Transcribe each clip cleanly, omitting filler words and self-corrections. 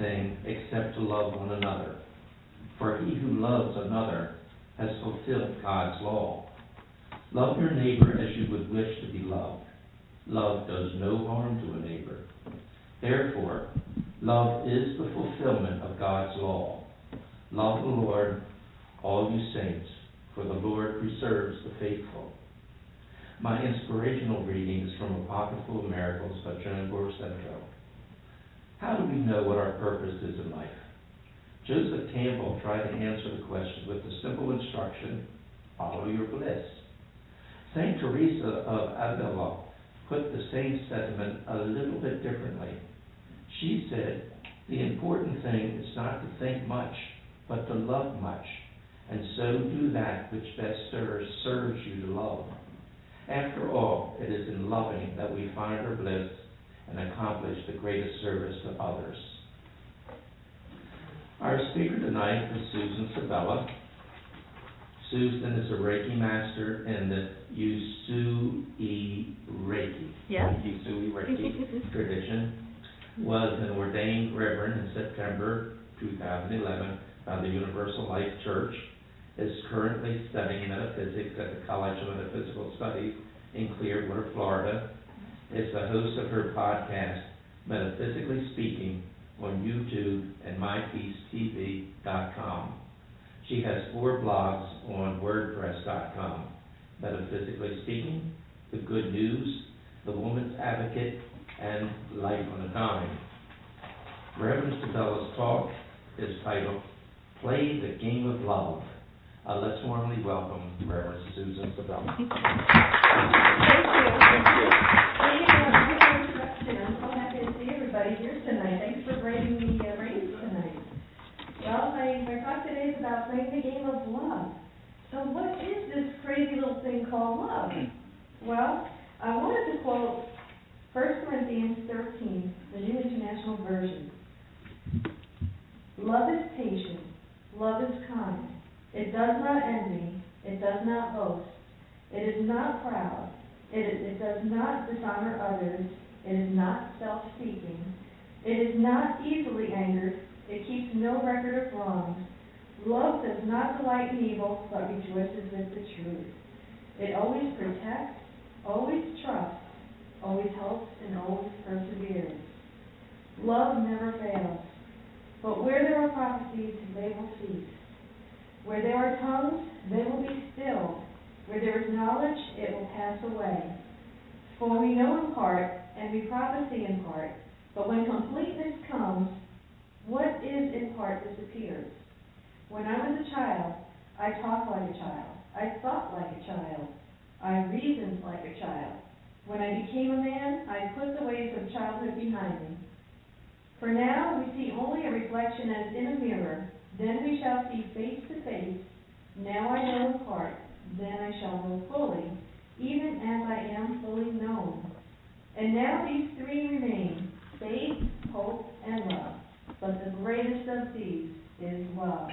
anything except to love one another. For he who loves another has fulfilled God's law. Love your neighbor as you would wish to be loved. Love does no harm to a neighbor. Therefore, love is the fulfillment of God's law. Love the Lord, all you saints, for the Lord preserves the faithful. My inspirational reading is from Apocryphal Miracles by Joan Borsentro. How do we know what our purpose is in life? Joseph Campbell tried to answer the question with the simple instruction, follow your bliss. St. Teresa of Avila put the same sentiment a little bit differently. She said, the important thing is not to think much, but to love much, and so do that which best serves you to love. After all, it is in loving that we find our bliss and accomplish the greatest service to others. Our speaker tonight is Susan Sabella. Susan is a Reiki master in the Usui Reiki, yes. Usui Reiki tradition. Was an ordained reverend in September 2011 by the Universal Life Church. Is currently studying metaphysics at the College of Metaphysical Studies in Clearwater, Florida. Is the host of her podcast, Metaphysically Speaking, on YouTube and mypeacetv.com. She has 4 blogs on wordpress.com, Metaphysically Speaking, The Good News, The Woman's Advocate, and Life on a Dime. Reverend Sabella's talk is titled, Play the Game of Love. Let's warmly welcome Reverend Susan Sabella. Thank you. Thank you for the introduction. I'm so happy to see everybody here tonight. Thanks for bringing me readings tonight. Well, my talk today is about playing the game of love. So what is this crazy little thing called love? Well, I wanted to quote 1 Corinthians 13, the New International Version. Love is patient. Love is kind. It does not envy. It does not boast. It is not proud. It does not dishonor others. It is not self-seeking. It is not easily angered. It keeps no record of wrongs. Love does not delight in evil, but rejoices with the truth. It always protects, always trusts, always hopes, and always perseveres. Love never fails. But where there are prophecies, they will cease. Where there are tongues, they will be stilled. Where there is knowledge, it will pass away. For we know in part, and we prophesy in part. But when completeness comes, what is in part disappears. When I was a child, I talked like a child. I thought like a child. I reasoned like a child. When I became a man, I put the ways of childhood behind me. For now we see only a reflection as in a mirror. Then we shall see face to face. Now I know in part. Then I shall know fully, even as I am fully known. And now these 3 remain, faith, hope, and love. But the greatest of these is love.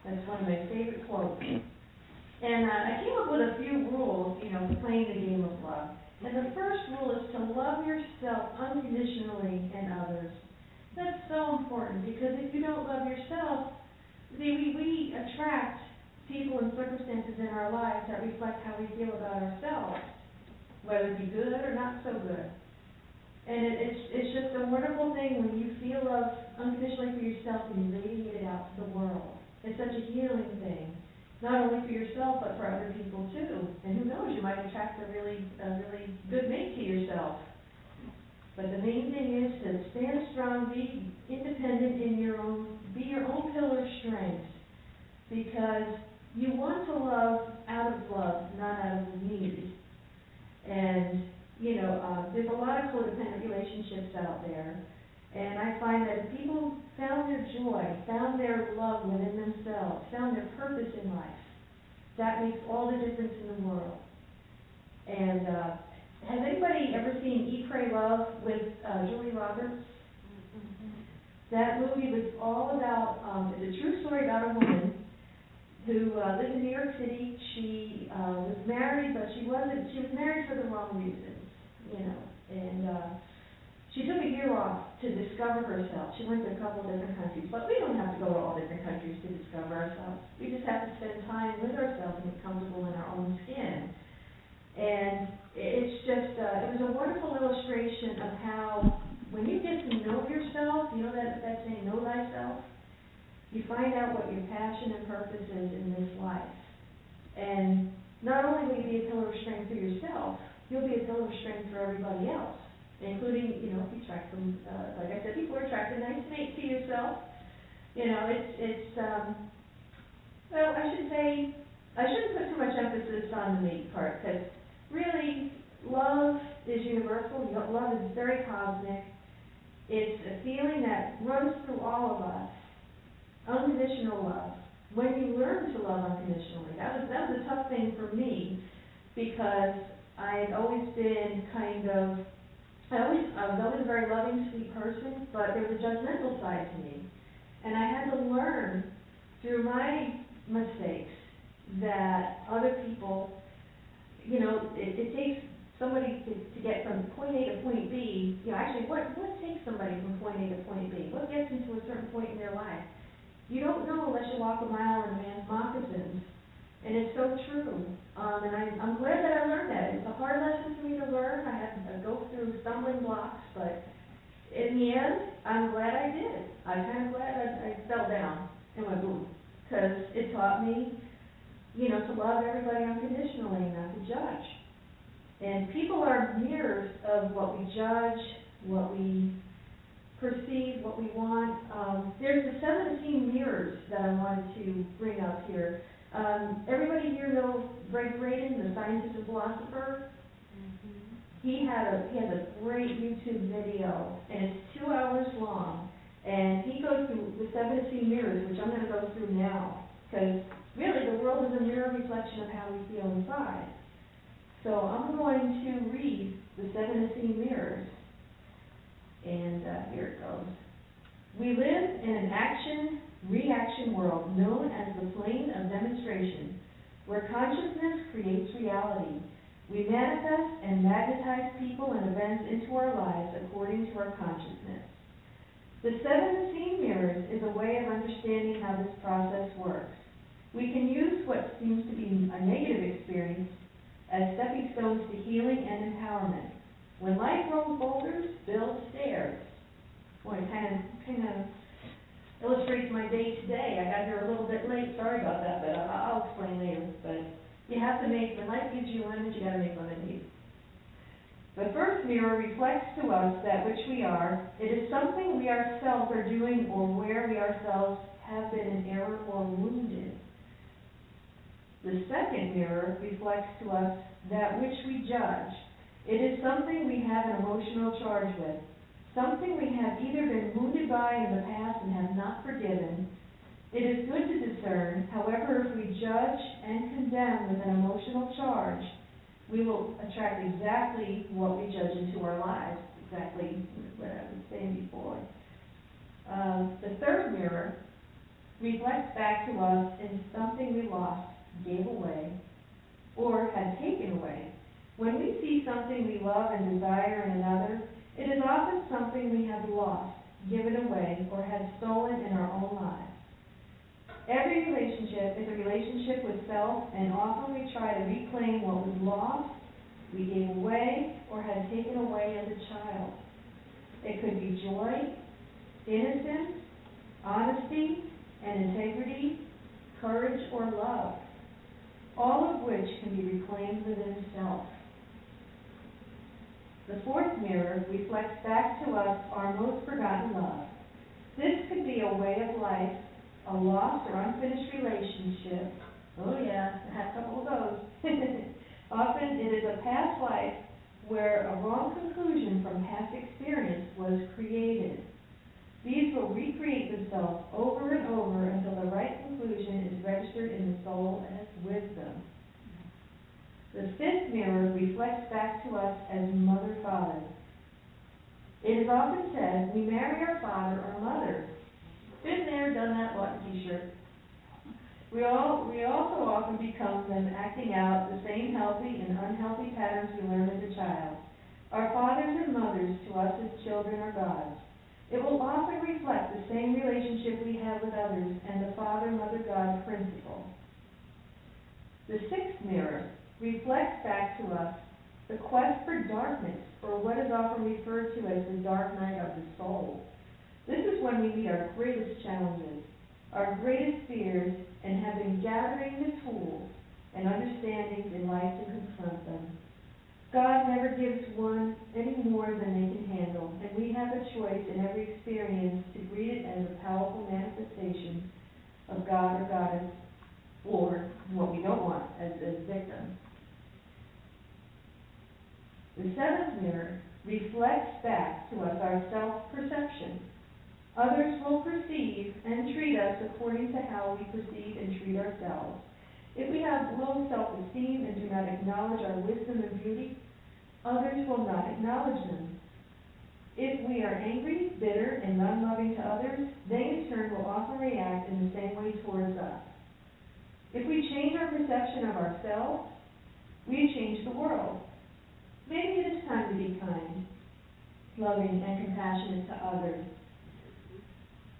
That's one of my favorite quotes. And I came up with a few rules, for playing the game of love. And the first rule is to love yourself unconditionally and others. That's so important because if you don't love yourself, we attract people and circumstances in our lives that reflect how we feel about ourselves, whether it be good or not so good. And it's just a wonderful thing when you feel love unconditionally for yourself and you radiate it out to the world. It's such a healing thing, not only for yourself but for other people too. And who knows, you might attract a really good mate to yourself. But the main thing is to stand strong, be independent be your own pillar of strength, because you want to love out of love, not out of need. And there's a lot of codependent relationships out there, and I find that if people found their joy, found their love within themselves, found their purpose in life, that makes all the difference in the world. And has anybody ever seen Eat, Pray, Love with Julie Roberts? Mm-hmm. That movie was all about, it's a true story about a woman who lived in New York City. She was married, but she was married for the wrong reasons, and She took a year off to discover herself. She went to a couple of different countries, but we don't have to go to all different countries to discover ourselves. We just have to spend time with ourselves and get comfortable in our own skin. And it's just, it was a wonderful illustration of how when you get to know yourself, you know that saying, know thyself, you find out what your passion and purpose is in this life. And not only will you be a pillar of strength for yourself, you'll be a pillar of strength for everybody else, including, you know, if you attract them, like I said before, attract a nice mate to yourself. You know, well, I should say, I shouldn't put too much emphasis on the mate part, because really, love is universal. Love is very cosmic. It's a feeling that runs through all of us. Unconditional love. When you learn to love unconditionally, that was a tough thing for me, because I had always been I was always a very loving, sweet person, but there was a judgmental side to me. And I had to learn through my mistakes that other people, you know, it takes somebody to get from point A to point B. You know, actually, what takes somebody from point A to point B? What gets them to a certain point in their life? You don't know unless you walk a mile in a man's moccasins. And it's so true. And I'm glad that I learned that. It's a hard lesson for me to learn. I had to go through stumbling blocks, but in the end, I'm glad I did. I'm kind of glad I fell down and went boom, because it taught me, you know, to love everybody unconditionally and not to judge. And people are mirrors of what we judge, what we perceive, what we want. There's the 17 mirrors that I wanted to bring up here. Everybody here know Greg Braden, the scientist and philosopher? Mm-hmm. He has a great YouTube video, and it's 2 hours long. And he goes through the 17 mirrors, which I'm going to go through now, because really the world is a mirror reflection of how we feel inside. So I'm going to read the 17 mirrors. And here it goes. We live in an action-reaction world known as the plane of demonstration, where consciousness creates reality. We manifest and magnetize people and events into our lives according to our consciousness. The 17 mirrors is a way of understanding how this process works. We can use what seems to be a negative experience as stepping stones to healing and empowerment. When life rolls boulders, build stairs. Boy, it kind of illustrates my day today. I got here a little bit late. Sorry about that, but I'll explain later. But you have to make, when life gives you lemons, you got to make lemonade. The first mirror reflects to us that which we are. It is something we ourselves are doing or where we ourselves have been in error or wounded. The second mirror reflects to us that which we judge. It is something we have an emotional charge with, something we have either been wounded by in the past and have not forgiven. It is good to discern, however, if we judge and condemn with an emotional charge, we will attract exactly what we judge into our lives, exactly what I was saying before. The third mirror reflects back to us in something we lost, gave away, or had taken away. When we see something we love and desire in another, it is often something we have lost, given away, or had stolen in our own lives. Every relationship is a relationship with self, and often we try to reclaim what was lost, we gave away, or had taken away as a child. It could be joy, innocence, honesty and integrity, courage, or love, all of which can be reclaimed within self. The fourth mirror reflects back to us our most forgotten love. This could be a way of life, a lost or unfinished relationship. Oh yeah, I had a couple of those. Often it is a past life where a wrong conclusion from past experience was created. These will recreate themselves over and over until the right conclusion is registered in the soul as wisdom. The fifth mirror reflects back to us as mother-father. It is often said we marry our father or mother. Been there, done that, bought a t-shirt. We also often become them, acting out the same healthy and unhealthy patterns we learned as a child. Our fathers and mothers to us as children are gods. It will often reflect the same relationship we have with others and the Father-Mother-God principle. The sixth mirror reflects back to us the quest for darkness, or what is often referred to as the dark night of the soul. This is when we meet our greatest challenges, our greatest fears, and have been gathering the tools and understandings in life to confront them. God never gives one any more than they can handle, and we have a choice in every experience to greet it as a powerful manifestation of God or Goddess, or what we don't want as victims. The seventh mirror reflects back to us our self-perception. Others will perceive and treat us according to how we perceive and treat ourselves. If we have low self-esteem and do not acknowledge our wisdom and beauty, others will not acknowledge them. If we are angry, bitter, and unloving to others, they in turn will often react in the same way towards us. If we change our perception of ourselves, we change the world. Maybe it is time to be kind, loving, and compassionate to others.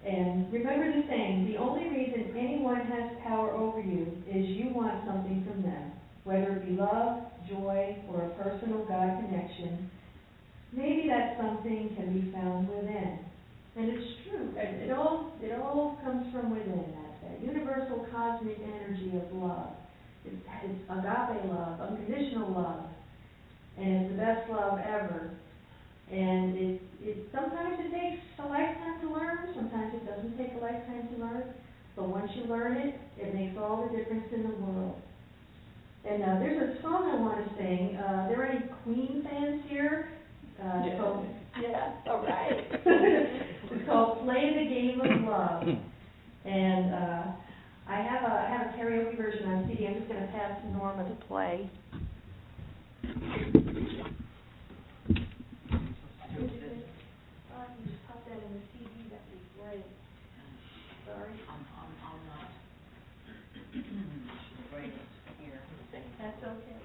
And remember the saying, the only reason anyone has power over you is you want something from them, whether it be love, joy, or a personal God connection. Maybe that something can be found within. And it's true. It all comes from within, that universal cosmic energy of love. It's agape love, unconditional love. And it's the best love ever. And sometimes it takes a lifetime to learn, sometimes it doesn't take a lifetime to learn, but once you learn it, it makes all the difference in the world. And there's a song I want to sing. Are there any Queen fans here? Yeah, all right. It's called Play the Game of Love. And I have a karaoke version on CD. I'm just going to pass to Norma to play. Just pop that in the CD, that'd be great. Sorry. I'm not the greatest here. That's okay.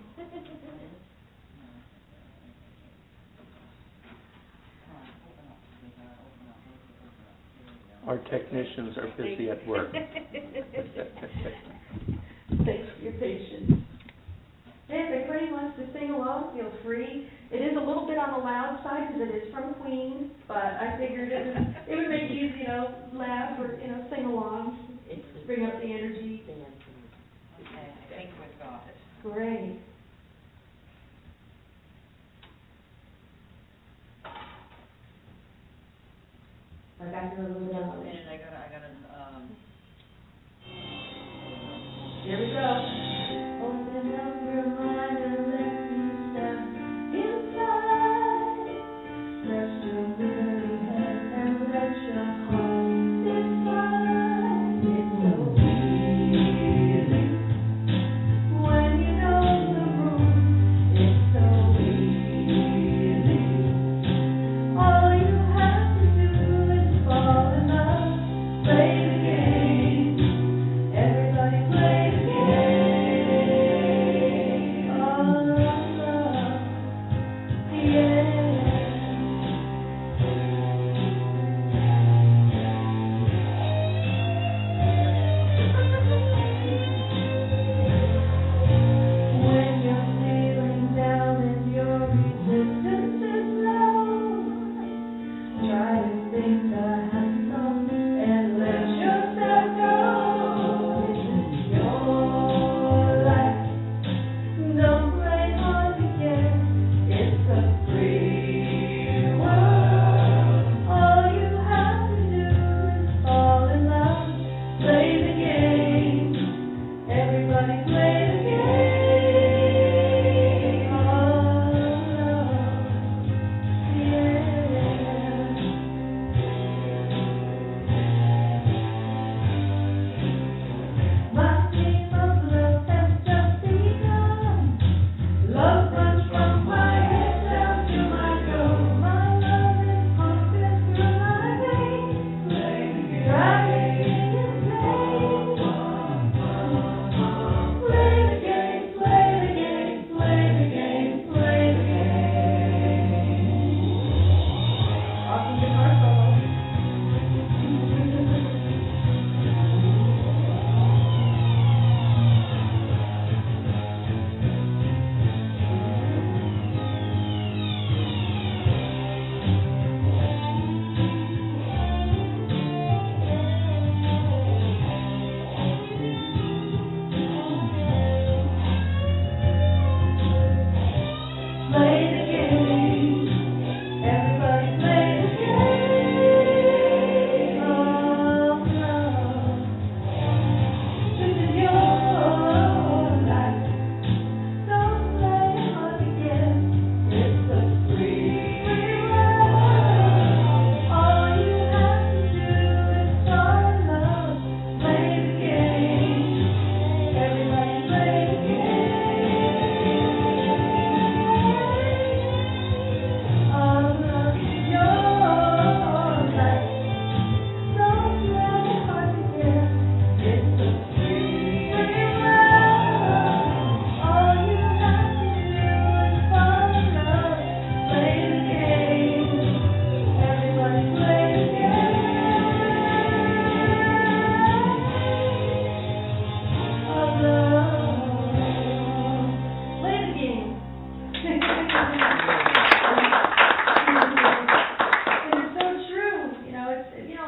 Our technicians are busy at work. Thanks for your patience. Hey, if anybody wants to sing along, feel free. It is a little bit on the loud side because it is from Queen, but I figured it would make you, laugh or, sing along, bring up the energy. Okay, I think we've got it. Great. I got you a little bit on the And I gotta, Here we go. Open up your mind and let me step inside. Rest your weary head and let your heart decide. It's so easy when you don't know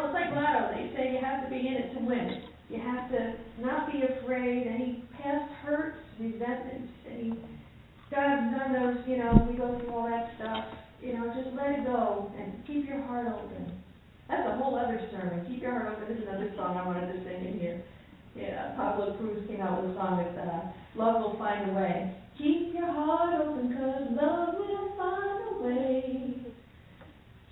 it's like Lotto, they say you have to be in it to win it. You have to not be afraid, any past hurts, resentments, any, God knows, we go through all that stuff, just let it go and keep your heart open. That's a whole other sermon. Keep your heart open is another song I wanted to sing in here. Yeah, Pablo Cruz came out with a song that love will find a way. Keep your heart open, 'cause love will find a way.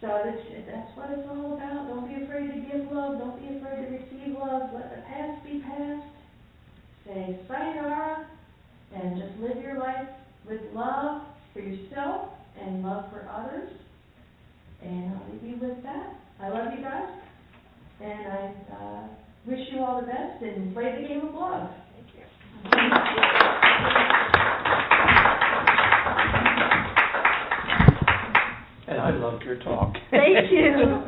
So that's what it's all about. Don't be afraid to give love. Don't be afraid to receive love. Let the past be past. Say sayonara and just live your life with love for yourself and love for others. And I'll leave you with that. I love you guys. And I wish you all the best and play the game of love. Thank you. And I loved your talk. Thank you.